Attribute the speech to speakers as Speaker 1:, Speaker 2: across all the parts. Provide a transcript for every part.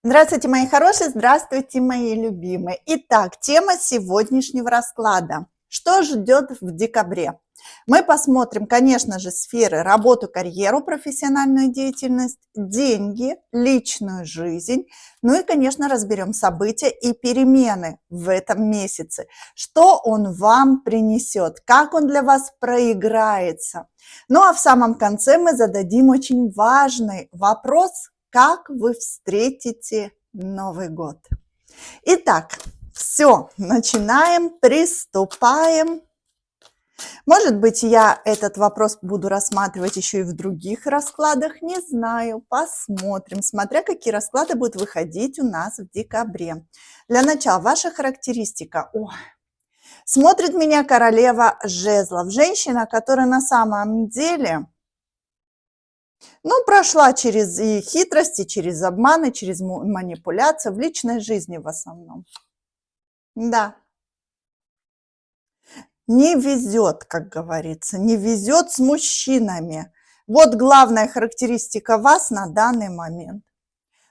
Speaker 1: Здравствуйте, мои хорошие, здравствуйте, мои любимые. Итак, тема сегодняшнего расклада. Что ждет в декабре? Мы посмотрим, конечно же, сферы работу, карьеру, профессиональную деятельность, деньги, личную жизнь. Ну и, конечно, разберем события и перемены в этом месяце. Что он вам принесет, как он для вас проиграется. Ну а в самом конце мы зададим очень важный вопрос: как вы встретите Новый год? Итак, все, начинаем, приступаем. Может быть, я этот вопрос буду рассматривать еще и в других раскладах, не знаю, посмотрим, смотря какие расклады будут выходить у нас в декабре. Для начала, ваша характеристика. Смотрит меня королева жезлов, женщина, которая на самом деле прошла через и хитрости, через обманы, через манипуляции в личной жизни в основном. Да. Не везет, как говорится, не везет с мужчинами. Вот главная характеристика вас на данный момент.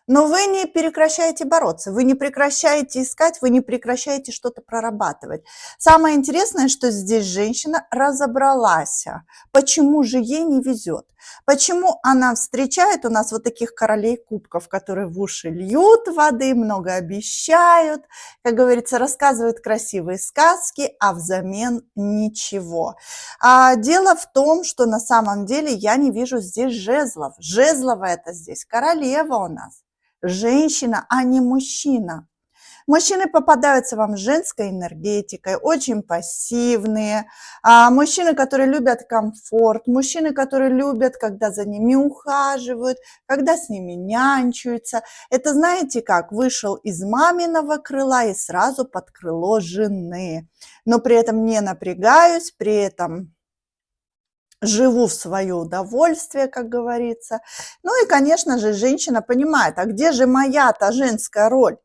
Speaker 1: Но вы не прекращаете бороться, вы не прекращаете искать, вы не прекращаете что-то прорабатывать. Самое интересное, что здесь женщина разобралась, почему же ей не везет. Почему она встречает у нас вот таких королей кубков, которые в уши льют воды, много обещают, как говорится, рассказывают красивые сказки, а взамен ничего. Дело в том, что на самом деле я не вижу здесь жезлов. Жезлова это здесь королева у нас. Женщина, а не мужчина. Мужчины попадаются вам с женской энергетикой, очень пассивные. Мужчины, которые любят комфорт, мужчины, которые любят, когда за ними ухаживают, когда с ними нянчуются. Это, знаете как, вышел из маминого крыла и сразу под крыло жены. Но при этом не напрягаюсь, при этом живу в свое удовольствие, как говорится. Ну и, конечно же, женщина понимает, а где же моя-то женская роль?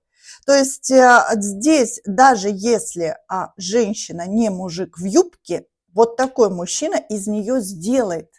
Speaker 1: То есть здесь, даже если женщина не мужик в юбке, вот такой мужчина из нее сделает,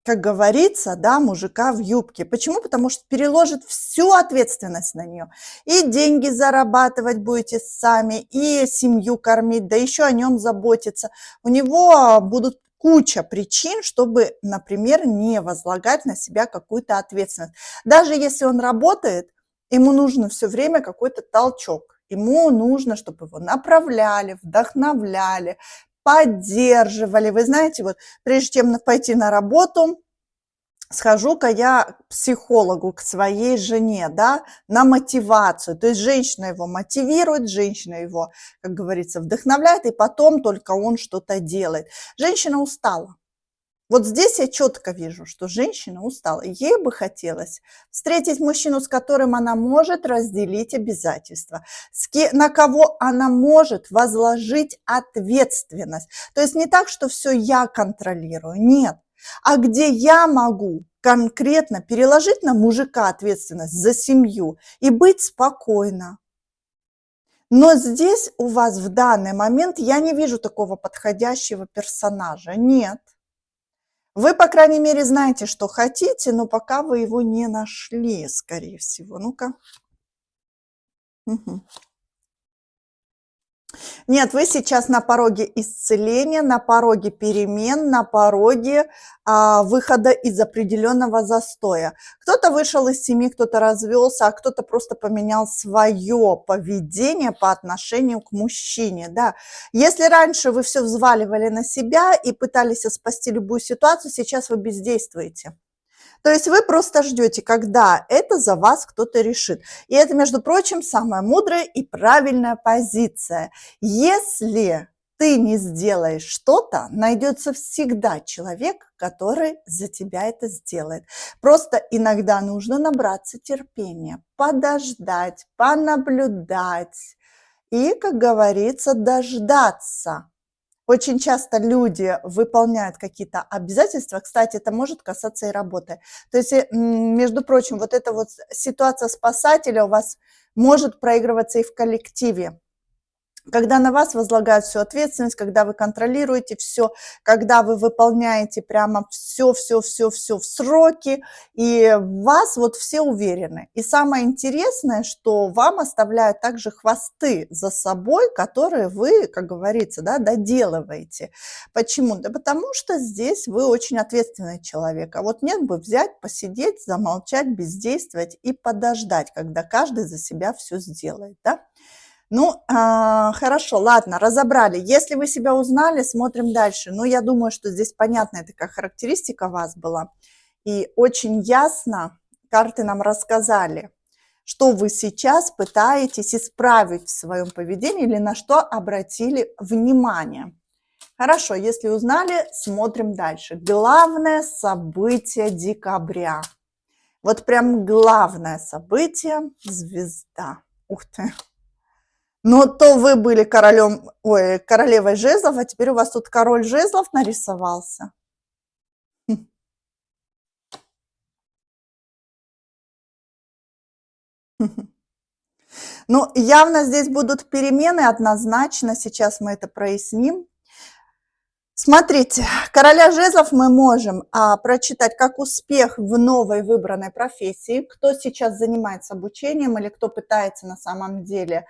Speaker 1: как говорится, да, мужика в юбке. Почему? Потому что переложит всю ответственность на нее. И деньги зарабатывать будете сами, и семью кормить, да еще о нем заботиться. У него будут куча причин, чтобы, например, не возлагать на себя какую-то ответственность. Даже если он работает, ему нужно все время какой-то толчок. Ему нужно, чтобы его направляли, вдохновляли, поддерживали. Вы знаете, вот прежде чем пойти на работу, схожу-ка я к психологу, к своей жене, да, на мотивацию. То есть женщина его мотивирует, женщина его, как говорится, вдохновляет, и потом только он что-то делает. Женщина устала. Вот здесь я четко вижу, что женщина устала. Ей бы хотелось встретить мужчину, с которым она может разделить обязательства, на кого она может возложить ответственность. То есть не так, что все я контролирую, нет. А где я могу конкретно переложить на мужика ответственность за семью и быть спокойно. Но здесь у вас в данный момент я не вижу такого подходящего персонажа, нет. Вы, по крайней мере, знаете, что хотите, но пока вы его не нашли, скорее всего. Ну-ка. Угу. Нет, вы сейчас на пороге исцеления, на пороге перемен, на пороге выхода из определенного застоя. Кто-то вышел из семьи, кто-то развелся, а кто-то просто поменял свое поведение по отношению к мужчине. Да. Если раньше вы все взваливали на себя и пытались спасти любую ситуацию, сейчас вы бездействуете. То есть вы просто ждете, когда это за вас кто-то решит. И это, между прочим, самая мудрая и правильная позиция. Если ты не сделаешь что-то, найдется всегда человек, который за тебя это сделает. Просто иногда нужно набраться терпения, подождать, понаблюдать и, как говорится, дождаться. Очень часто люди выполняют какие-то обязательства. Кстати, это может касаться и работы. То есть, между прочим, вот эта вот ситуация спасателя у вас может проигрываться и в коллективе. Когда на вас возлагают всю ответственность, когда вы контролируете все, когда вы выполняете прямо все в сроки, и в вас вот все уверены. И самое интересное, что вам оставляют также хвосты за собой, которые вы, как говорится, да, доделываете. Почему? Да потому что здесь вы очень ответственный человек. А вот нет бы взять, посидеть, замолчать, бездействовать и подождать, когда каждый за себя все сделает, да? Ну, хорошо, ладно, разобрали. Если вы себя узнали, смотрим дальше. Ну, я думаю, что здесь понятная такая характеристика вас была. И очень ясно карты нам рассказали, что вы сейчас пытаетесь исправить в своем поведении или на что обратили внимание. Хорошо, если узнали, смотрим дальше. Главное событие декабря. Вот прям главное событие – звезда. Ух ты! Но то вы были королевой жезлов, а теперь у вас тут король жезлов нарисовался. Ну, явно здесь будут перемены однозначно, сейчас мы это проясним. Смотрите, короля жезлов мы можем прочитать как успех в новой выбранной профессии, кто сейчас занимается обучением или кто пытается на самом деле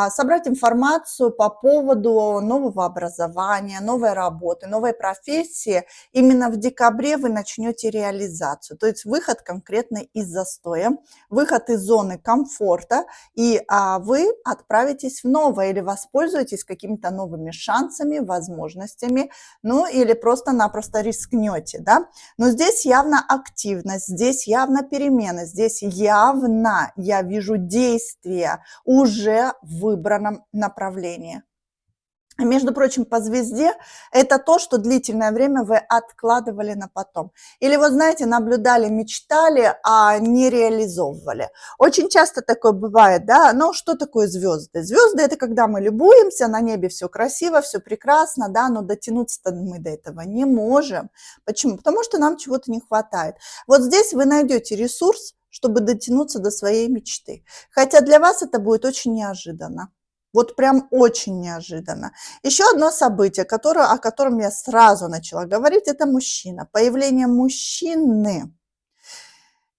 Speaker 1: собрать информацию по поводу нового образования, новой работы, новой профессии. Именно в декабре вы начнете реализацию, то есть выход конкретно из застоя, выход из зоны комфорта, и вы отправитесь в новое или воспользуетесь какими-то новыми шансами, возможностями, ну или просто-напросто рискнете, да. Но здесь явно активность, здесь явно перемены, здесь явно я вижу действия уже в выбранном направлении. Между прочим, по звезде это то, что длительное время вы откладывали на потом. Или вот, знаете, наблюдали, мечтали, а не реализовывали. Очень часто такое бывает, да, но что такое звезды? Звезды – это когда мы любуемся, на небе все красиво, все прекрасно, да, но дотянуться-то мы до этого не можем. Почему? Потому что нам чего-то не хватает. Вот здесь вы найдете ресурс, чтобы дотянуться до своей мечты. Хотя для вас это будет очень неожиданно. Вот прям очень неожиданно. Еще одно событие, о котором я сразу начала говорить, это мужчина. Появление мужчины.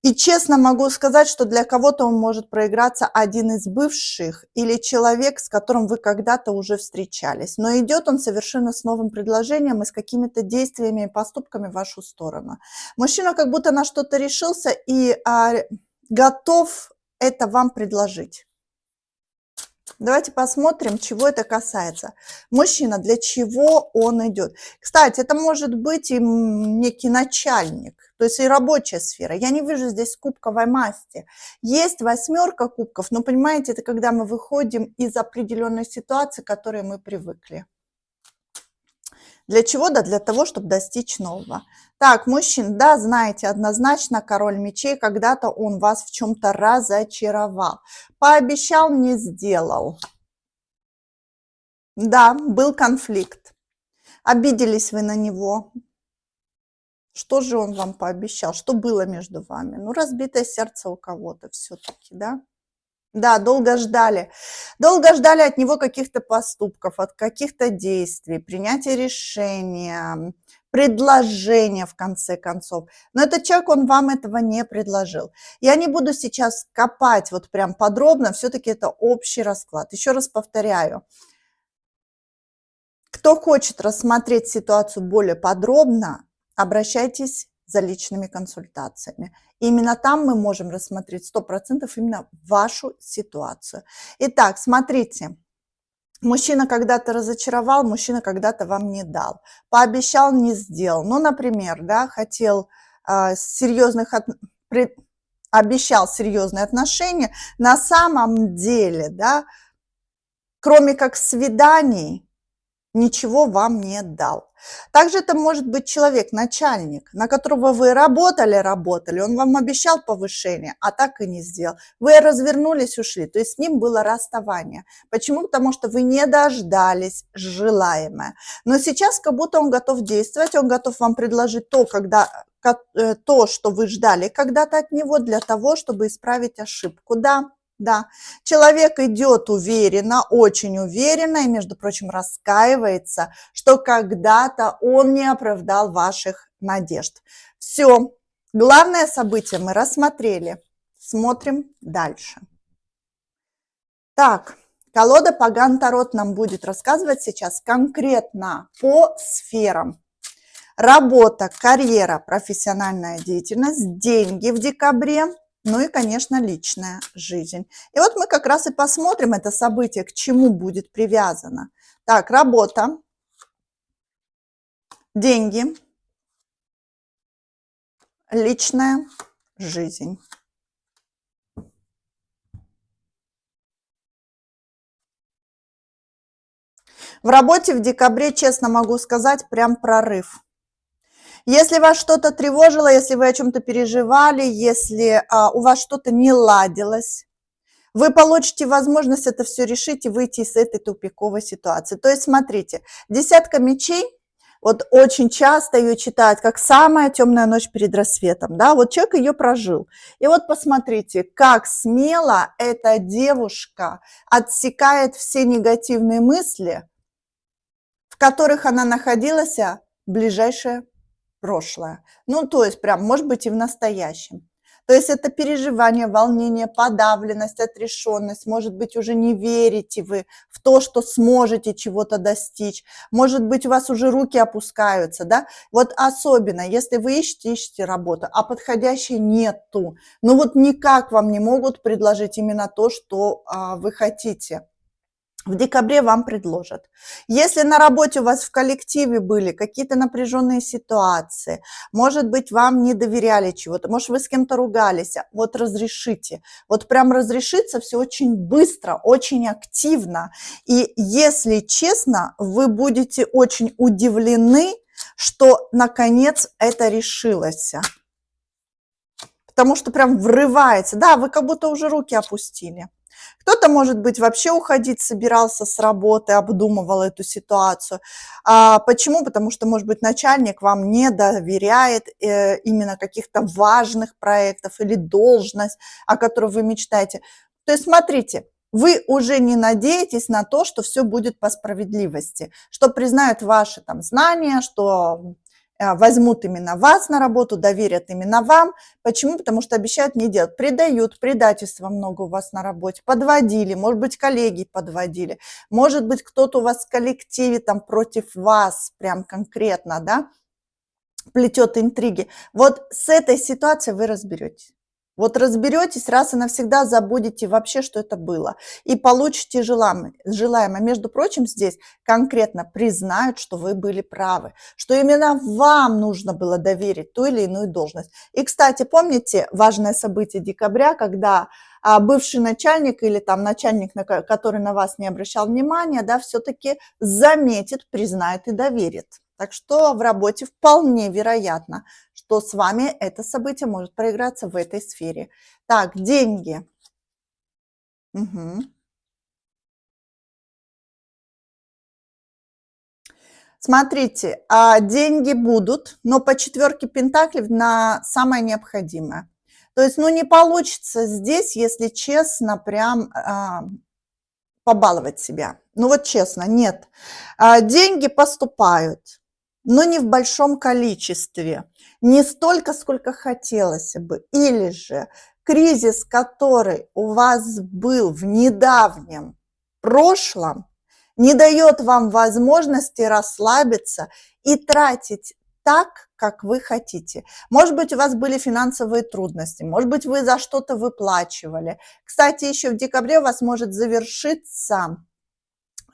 Speaker 1: И честно могу сказать, что для кого-то он может проиграться один из бывших или человек, с которым вы когда-то уже встречались. Но идет он совершенно с новым предложением и с какими-то действиями и поступками в вашу сторону. Мужчина как будто на что-то решился и готов это вам предложить. Давайте посмотрим, чего это касается. Мужчина, для чего он идет? Кстати, это может быть и некий начальник, то есть и рабочая сфера. Я не вижу здесь кубковой масти. Есть 8 кубков, но понимаете, это когда мы выходим из определенной ситуации, к которой мы привыкли. Для чего? Да для того, чтобы достичь нового. Так, мужчин, да, знаете, однозначно король мечей, когда-то он вас в чем-то разочаровал. Пообещал, не сделал. Да, был конфликт. Обиделись вы на него. Что же он вам пообещал? Что было между вами? Ну, разбитое сердце у кого-то все-таки, да? Да, долго ждали. Долго ждали от него каких-то поступков, от каких-то действий, принятия решения, предложения в конце концов. Но этот человек, он вам этого не предложил. Я не буду сейчас копать вот прям подробно, все-таки это общий расклад. Еще раз повторяю. Кто хочет рассмотреть ситуацию более подробно, обращайтесь за личными консультациями. Именно там мы можем рассмотреть 100% именно вашу ситуацию. Итак, смотрите. Мужчина когда-то разочаровал, мужчина когда-то вам не дал. Пообещал, не сделал. Ну, например, да, хотел обещал серьезные отношения. На самом деле, да, кроме как свиданий, ничего вам не дал. Также это может быть человек, начальник, на которого вы работали, он вам обещал повышение, а так и не сделал. Вы развернулись, ушли, то есть с ним было расставание. Почему? Потому что вы не дождались желаемое. Но сейчас как будто он готов действовать, он готов вам предложить то, что вы ждали когда-то от него для того, чтобы исправить ошибку. Да, Да, человек идет уверенно, очень уверенно и, между прочим, раскаивается, что когда-то он не оправдал ваших надежд. Все, главное событие мы рассмотрели. Смотрим дальше. Так, колода Паган Тарот нам будет рассказывать сейчас конкретно по сферам. Работа, карьера, профессиональная деятельность, деньги в декабре, ну и, конечно, личная жизнь. И вот мы как раз и посмотрим это событие, к чему будет привязано. Так, работа, деньги, личная жизнь. В работе в декабре, честно могу сказать, прям прорыв. Если вас что-то тревожило, если вы о чем-то переживали, если у вас что-то не ладилось, вы получите возможность это все решить и выйти из этой тупиковой ситуации. То есть, смотрите, десятка мечей, вот очень часто ее читают как самая темная ночь перед рассветом, да, вот человек ее прожил. И вот посмотрите, как смело эта девушка отсекает все негативные мысли, в которых она находилась в ближайшее прошлое. Ну, то есть прям, может быть, и в настоящем. То есть это переживание, волнение, подавленность, отрешенность. Может быть, уже не верите вы в то, что сможете чего-то достичь. Может быть, у вас уже руки опускаются, да? Вот особенно, если вы ищете работу, а подходящей нету. Ну вот никак вам не могут предложить именно то, что вы хотите. В декабре вам предложат. Если на работе у вас в коллективе были какие-то напряженные ситуации, может быть, вам не доверяли чего-то, может, вы с кем-то ругались, вот разрешите. Вот прям разрешится все очень быстро, очень активно. И если честно, вы будете очень удивлены, что наконец это решилось. Потому что прям врывается. Да, вы как будто уже руки опустили. Кто-то, может быть, вообще уходить собирался с работы, обдумывал эту ситуацию. Почему? Потому что, может быть, начальник вам не доверяет именно каких-то важных проектов или должность, о которой вы мечтаете. То есть, смотрите, вы уже не надеетесь на то, что все будет по справедливости, что признают ваши там знания, что возьмут именно вас на работу, доверят именно вам. Почему? Потому что обещают не делать. Предают, предательства много у вас на работе, подводили, может быть, коллеги подводили, может быть, кто-то у вас в коллективе там против вас прям конкретно, да, плетет интриги. Вот с этой ситуацией вы разберетесь. Вот разберетесь, раз и навсегда забудете вообще, что это было. И получите желаемое. Между прочим, здесь конкретно признают, что вы были правы, что именно вам нужно было доверить ту или иную должность. И, кстати, помните важное событие декабря, когда бывший начальник или там начальник, который на вас не обращал внимания, да, все-таки заметит, признает и доверит. Так что в работе вполне вероятно, что с вами это событие может проиграться в этой сфере. Так, деньги. Угу. Смотрите, деньги будут, но по четверке пентаклей на самое необходимое. То есть, ну, не получится здесь, если честно, прям побаловать себя. Ну, вот честно, нет. Деньги поступают, но не в большом количестве, не столько, сколько хотелось бы. Или же кризис, который у вас был в недавнем прошлом, не дает вам возможности расслабиться и тратить так, как вы хотите. Может быть, у вас были финансовые трудности, может быть, вы за что-то выплачивали. Кстати, еще в декабре у вас может завершиться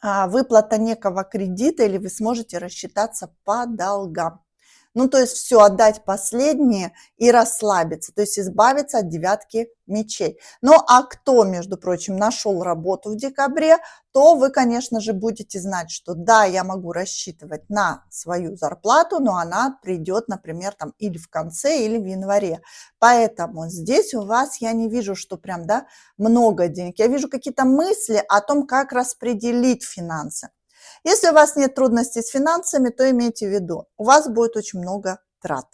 Speaker 1: выплата некого кредита, или вы сможете рассчитаться по долгам. Ну, то есть все отдать последнее и расслабиться, то есть избавиться от девятки мечей. Ну, а кто, между прочим, нашел работу в декабре, то вы, конечно же, будете знать, что да, я могу рассчитывать на свою зарплату, но она придет, например, там или в конце, или в январе. Поэтому здесь у вас я не вижу, что прям, да, много денег. Я вижу какие-то мысли о том, как распределить финансы. Если у вас нет трудностей с финансами, то имейте в виду, у вас будет очень много трат.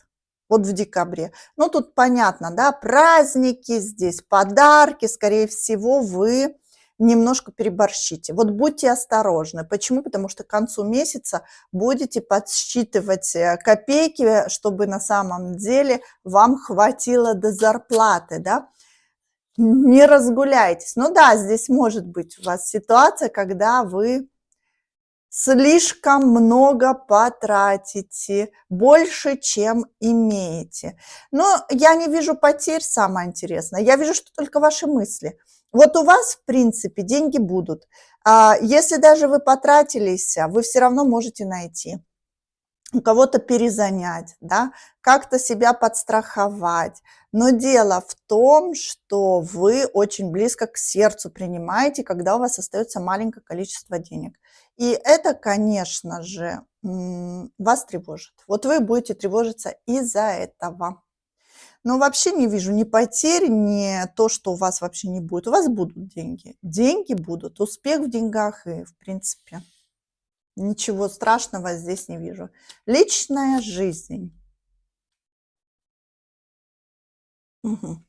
Speaker 1: вот в декабре. Ну, тут понятно, да, праздники, здесь подарки, скорее всего, вы немножко переборщите. Вот будьте осторожны. Почему? Потому что к концу месяца будете подсчитывать копейки, чтобы на самом деле вам хватило до зарплаты, да. Не разгуляйтесь. Ну да, здесь может быть у вас ситуация, когда вы слишком много потратите, больше, чем имеете. Но я не вижу потерь, самое интересное. Я вижу, что только ваши мысли. Вот у вас, в принципе, деньги будут. Если даже вы потратились, вы все равно можете найти. У кого-то перезанять, да, как-то себя подстраховать. Но дело в том, что вы очень близко к сердцу принимаете, когда у вас остается маленькое количество денег. И это, конечно же, вас тревожит. Вот вы будете тревожиться из-за этого. Но вообще не вижу ни потерь, ни то, что у вас вообще не будет. У вас будут деньги. Деньги будут, успех в деньгах и, в принципе, ничего страшного здесь не вижу. Личная жизнь. Мгм.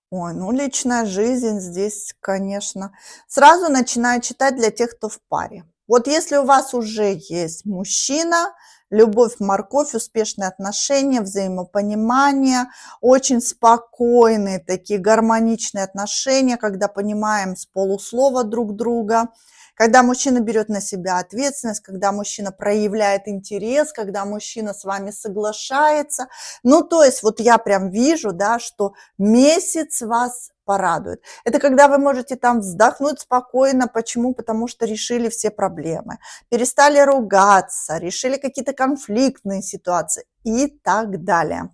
Speaker 1: Ой, ну личная жизнь здесь, конечно. Сразу начинаю читать для тех, кто в паре. Вот если у вас уже есть мужчина, любовь, морковь, успешные отношения, взаимопонимание, очень спокойные такие гармоничные отношения, когда понимаем с полуслова друг друга, когда мужчина берет на себя ответственность, когда мужчина проявляет интерес, когда мужчина с вами соглашается. Ну, то есть вот я прям вижу, да, что месяц вас порадует. Это когда вы можете там вздохнуть спокойно. Почему? Потому что решили все проблемы, перестали ругаться, решили какие-то конфликтные ситуации и так далее.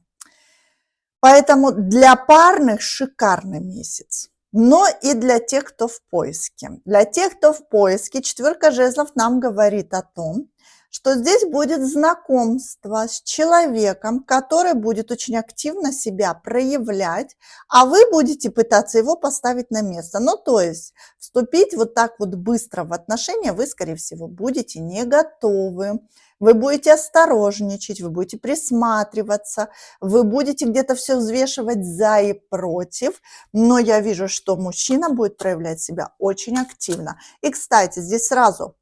Speaker 1: Поэтому для парных шикарный месяц. Но и для тех, кто в поиске. Для тех, кто в поиске, четверка жезлов нам говорит о том, что здесь будет знакомство с человеком, который будет очень активно себя проявлять, а вы будете пытаться его поставить на место. Ну, то есть вступить вот так вот быстро в отношения вы, скорее всего, будете не готовы. Вы будете осторожничать, вы будете присматриваться, вы будете где-то все взвешивать за и против, но я вижу, что мужчина будет проявлять себя очень активно. И, кстати, здесь сразу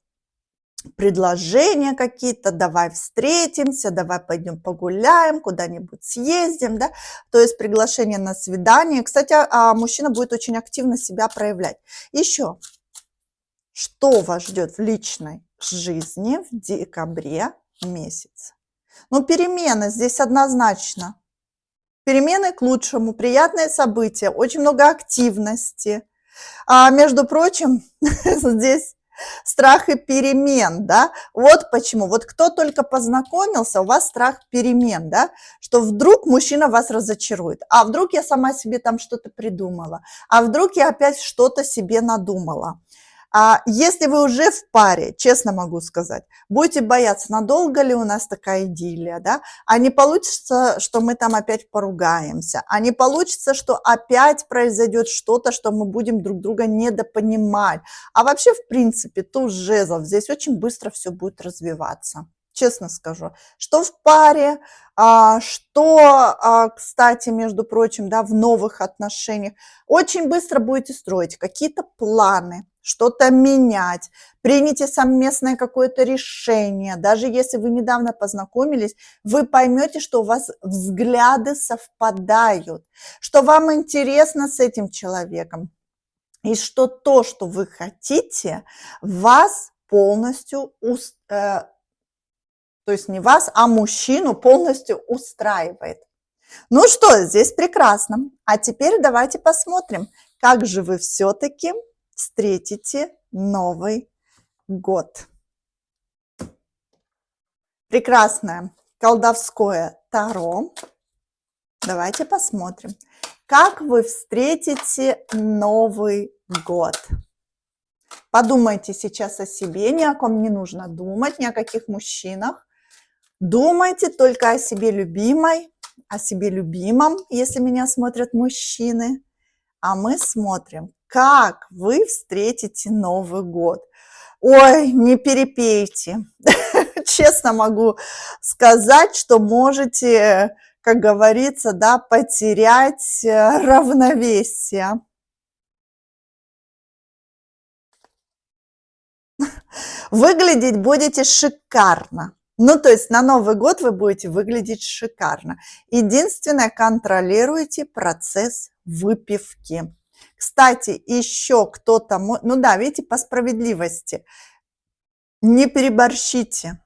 Speaker 1: предложения какие-то, давай встретимся, давай пойдем погуляем, куда-нибудь съездим, да, то есть приглашение на свидание. Кстати, мужчина будет очень активно себя проявлять. Еще, что вас ждет в личной жизни в декабре месяце? Ну, перемены здесь однозначно. Перемены к лучшему, приятные события, очень много активности. Между прочим, здесь страх и перемен, да, вот почему. Вот кто только познакомился, у вас страх перемен, да, что вдруг мужчина вас разочарует, а вдруг я сама себе там что-то придумала, а вдруг я опять что-то себе надумала. Если вы уже в паре, честно могу сказать, будете бояться, надолго ли у нас такая идиллия, да, а не получится, что мы там опять поругаемся, а не получится, что опять произойдет что-то, что мы будем друг друга недопонимать. А вообще, в принципе, туз жезлов, здесь очень быстро все будет развиваться. Честно скажу, что в паре, что, кстати, между прочим, да, в новых отношениях, очень быстро будете строить какие-то планы, что-то менять, примите совместное какое-то решение. Даже если вы недавно познакомились, вы поймете, что у вас взгляды совпадают, что вам интересно с этим человеком, и что то, что вы хотите, вас полностью то есть не вас, а мужчину полностью устраивает. Ну что, здесь прекрасно. А теперь давайте посмотрим, как же вы все-таки встретите Новый год. Прекрасное колдовское Таро. Давайте посмотрим, как вы встретите Новый год. Подумайте сейчас о себе, ни о ком не нужно думать, ни о каких мужчинах. Думайте только о себе любимой, о себе любимом, если меня смотрят мужчины. А мы смотрим, как вы встретите Новый год. Ой, не перепейте. честно могу сказать, что можете, как говорится, да, потерять равновесие. Выглядеть будете шикарно. Ну, то есть на Новый год вы будете выглядеть шикарно. Единственное, контролируйте процесс выпивки. Кстати, еще кто-то, ну да, видите, по справедливости, не переборщите.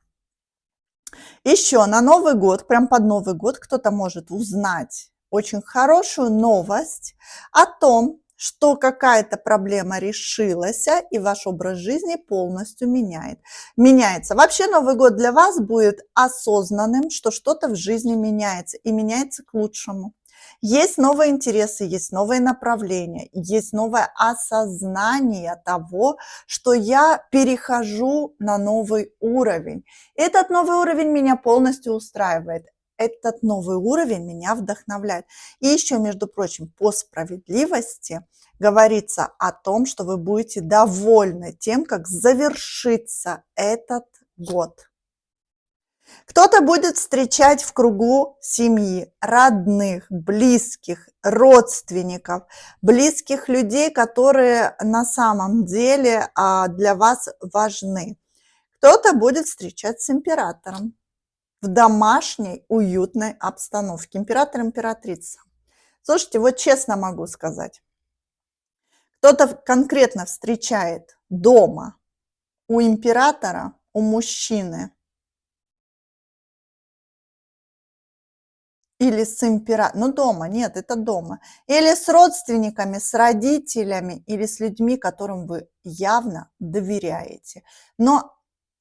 Speaker 1: Еще на Новый год, прям под Новый год, кто-то может узнать очень хорошую новость о том, что какая-то проблема решилась, и ваш образ жизни полностью меняется. Вообще Новый год для вас будет осознанным, что что-то в жизни меняется, и меняется к лучшему. Есть новые интересы, есть новые направления, есть новое осознание того, что я перехожу на новый уровень. Этот новый уровень меня полностью устраивает. Этот новый уровень меня вдохновляет. И еще, между прочим, по справедливости говорится о том, что вы будете довольны тем, как завершится этот год. Кто-то будет встречать в кругу семьи, родных, близких, родственников, близких людей, которые на самом деле для вас важны. Кто-то будет встречать с императором в домашней уютной обстановке. Император, императрица. Слушайте, вот честно могу сказать, кто-то конкретно встречает дома у императора, у мужчины, или с императором, ну дома, нет, это дома, или с родственниками, с родителями, или с людьми, которым вы явно доверяете. Но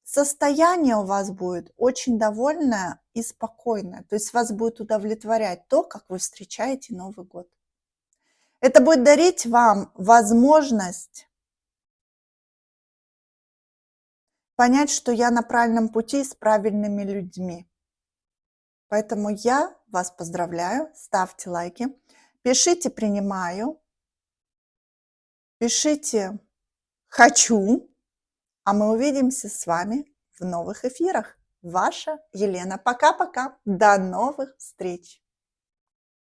Speaker 1: состояние у вас будет очень довольное и спокойное, то есть вас будет удовлетворять то, как вы встречаете Новый год. Это будет дарить вам возможность понять, что я на правильном пути с правильными людьми. Поэтому я вас поздравляю, ставьте лайки, пишите «принимаю», пишите «хочу», а мы увидимся с вами в новых эфирах. Ваша Елена. Пока-пока. До новых встреч.